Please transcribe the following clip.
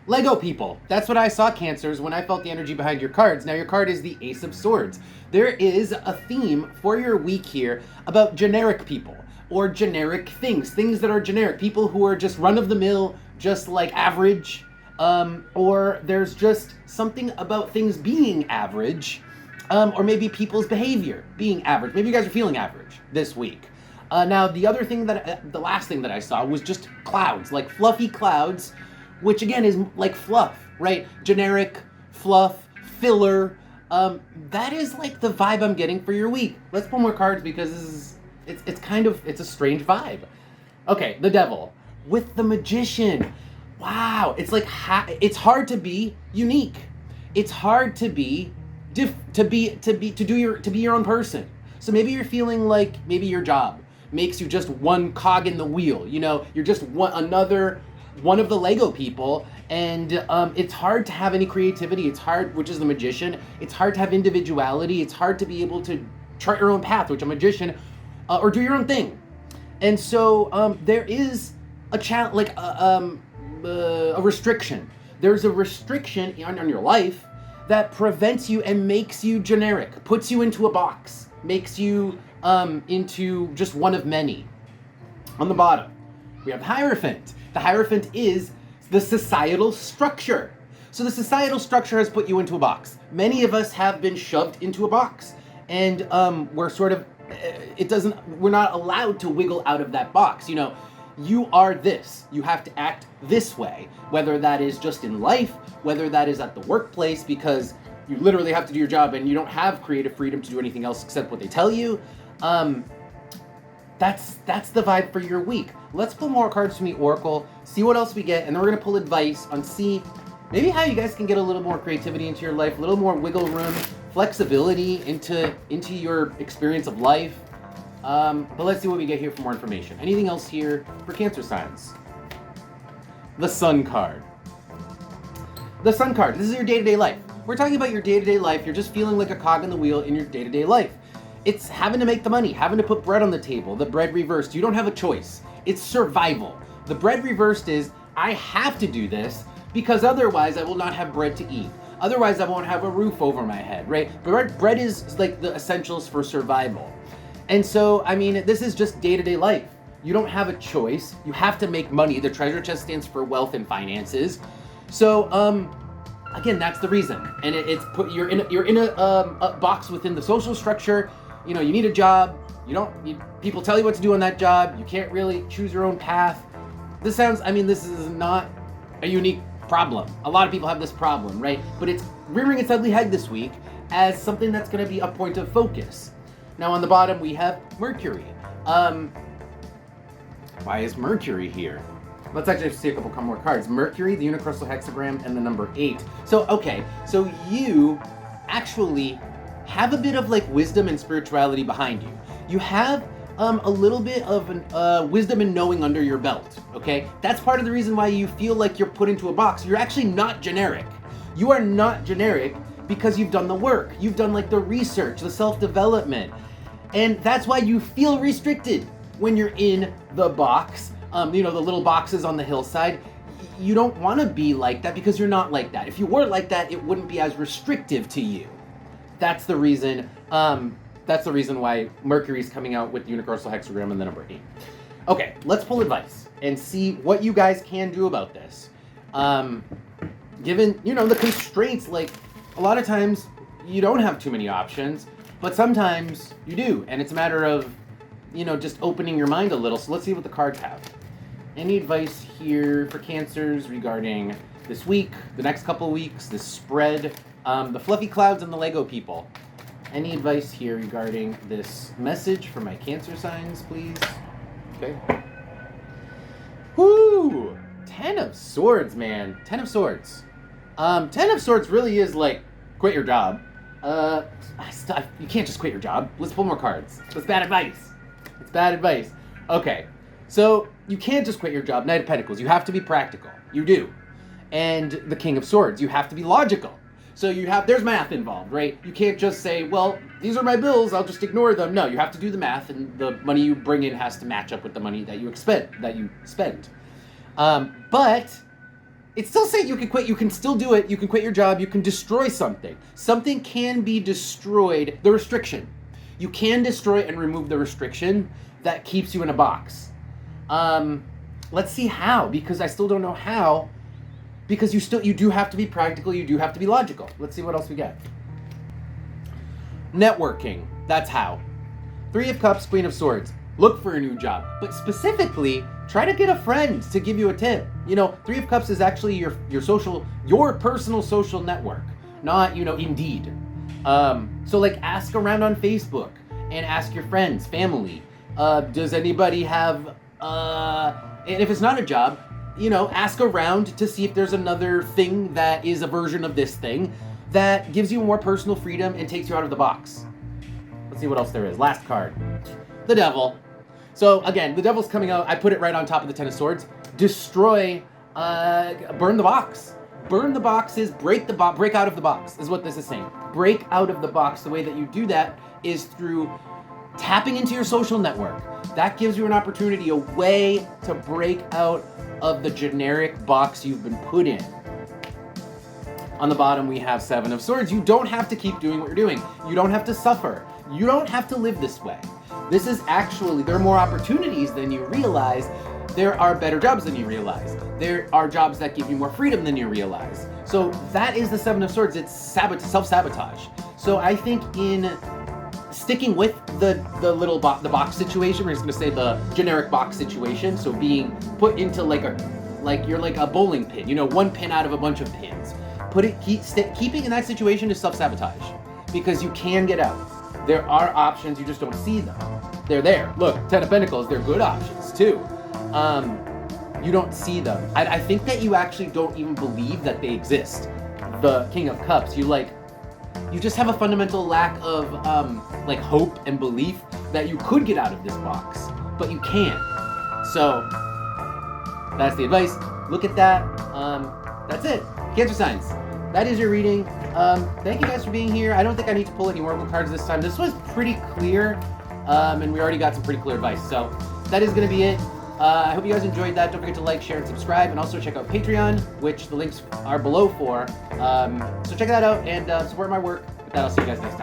Lego people. That's what I saw, Cancers, when I felt the energy behind your cards. Now your card is the Ace of Swords. There is a theme for your week here about generic people or generic things that are generic. People who are just run-of-the-mill, just like average, or there's just something about things being average, or maybe people's behavior being average. Maybe you guys are feeling average this week. Now, the last thing that I saw was just clouds, like fluffy clouds, which again is like fluff, right? Generic, fluff, filler. That is like the vibe I'm getting for your week. Let's pull more cards because it's a strange vibe. Okay, the Devil with the Magician. Wow, it's like it's hard to be unique. It's hard to be your own person. So maybe you're feeling like maybe your job makes you just one cog in the wheel. You know, you're just another one of the Lego people, and it's hard to have any creativity. It's hard, which is the Magician. It's hard to have individuality. It's hard to be able to chart your own path, which a magician, or do your own thing. And so there is a restriction. There's a restriction on your life that prevents you and makes you generic, puts you into a box, makes you into just one of many. On the bottom, we have the Hierophant. The Hierophant is the societal structure. So the societal structure has put you into a box. Many of us have been shoved into a box, and we're sort of, we're not allowed to wiggle out of that box. You know, you are this. You have to act this way, whether that is just in life, whether that is at the workplace, because you literally have to do your job and you don't have creative freedom to do anything else except what they tell you. That's the vibe for your week. Let's pull more cards from the Oracle, see what else we get, and then we're going to pull advice on maybe how you guys can get a little more creativity into your life, a little more wiggle room, flexibility into your experience of life. But let's see what we get here for more information. Anything else here for Cancer signs? The Sun card. The Sun card, this is your day-to-day life. We're talking about your day-to-day life. You're just feeling like a cog in the wheel in your day-to-day life. It's having to make the money, having to put bread on the table, the bread reversed. You don't have a choice. It's survival. The bread reversed is, I have to do this because otherwise I will not have bread to eat. Otherwise I won't have a roof over my head, right? Bread is like the essentials for survival. And so, I mean, this is just day-to-day life. You don't have a choice. You have to make money. The treasure chest stands for wealth and finances. So, again, that's the reason. And you're in a box within the social structure. You know, you need a job. People tell you what to do on that job. You can't really choose your own path. This is not a unique problem. A lot of people have this problem, right? But it's rearing its ugly head this week as something that's going to be a point of focus. Now on the bottom we have Mercury. Why is Mercury here? Let's actually see a couple more cards. Mercury, the unicrystal hexagram, and the number 8. So you actually have a bit of like wisdom and spirituality behind you. You have a little bit of wisdom and knowing under your belt, okay? That's part of the reason why you feel like you're put into a box. You're actually not generic. You are not generic because you've done the work. You've done like the research, the self-development. And that's why you feel restricted when you're in the box. The little boxes on the hillside. You don't want to be like that because you're not like that. If you were like that, it wouldn't be as restrictive to you. That's the reason. That's the reason why Mercury's coming out with the universal hexagram and the number 8. Okay, let's pull advice and see what you guys can do about this. Given, the constraints, like a lot of times you don't have too many options, but sometimes you do. And it's a matter of, just opening your mind a little. So let's see what the cards have. Any advice here for Cancers regarding this week, the next couple of weeks, this spread, the fluffy clouds and the Lego people? Any advice here regarding this message for my Cancer signs, please? Okay. Woo! 10 of Swords, man. 10 of Swords. 10 of Swords really is like, quit your job. You can't just quit your job. Let's pull more cards. That's bad advice. It's bad advice. Okay. So, you can't just quit your job. Knight of Pentacles. You have to be practical. You do. And the King of Swords. You have to be logical. So there's math involved, right? You can't just say, well, these are my bills, I'll just ignore them. No, you have to do the math, and the money you bring in has to match up with the money that you spend. But it's still saying you can quit. You can still do it. You can quit your job. You can destroy something. Something can be destroyed. The restriction. You can destroy and remove the restriction that keeps you in a box. Let's see how, because I still don't know how. Because you do have to be practical. You do have to be logical. Let's see what else we get. Networking. That's how. 3 of Cups, Queen of Swords. Look for a new job, but specifically try to get a friend to give you a tip. 3 of Cups is actually your personal social network, not Indeed. So like ask around on Facebook and ask your friends, family. Does anybody have? And if it's not a job, ask around to see if there's another thing that is a version of this thing that gives you more personal freedom and takes you out of the box. Let's see what else there is. Last card. The Devil. So again, the Devil's coming out. I put it right on top of the Ten of Swords. Destroy, burn the box. Burn the boxes, break out of the box is what this is saying. Break out of the box. The way that you do that is through tapping into your social network. That gives you an opportunity, a way to break out of the generic box you've been put in. On the bottom, we have 7 of Swords. You don't have to keep doing what you're doing. You don't have to suffer. You don't have to live this way. This is actually, there are more opportunities than you realize. There are better jobs than you realize. There are jobs that give you more freedom than you realize. So that is the 7 of Swords. It's self-sabotage. So I think in sticking with the box situation, we're just gonna say the generic box situation. So being put into you're like a bowling pin, one pin out of a bunch of pins. Keeping in that situation is self-sabotage because you can get out. There are options, you just don't see them. They're there. Look, 10 of Pentacles, they're good options too. You don't see them. I think that you actually don't even believe that they exist. The King of Cups, you just have a fundamental lack of hope and belief that you could get out of this box, but you can't. So that's the advice. Look at that. That's it. Cancer signs. That is your reading. Thank you guys for being here. I don't think I need to pull any oracle cards this time. This was pretty clear, and we already got some pretty clear advice. So that is going to be it. I hope you guys enjoyed that. Don't forget to like, share, and subscribe, and also check out Patreon, which the links are below for. So check that out and support my work. With that, I'll see you guys next time.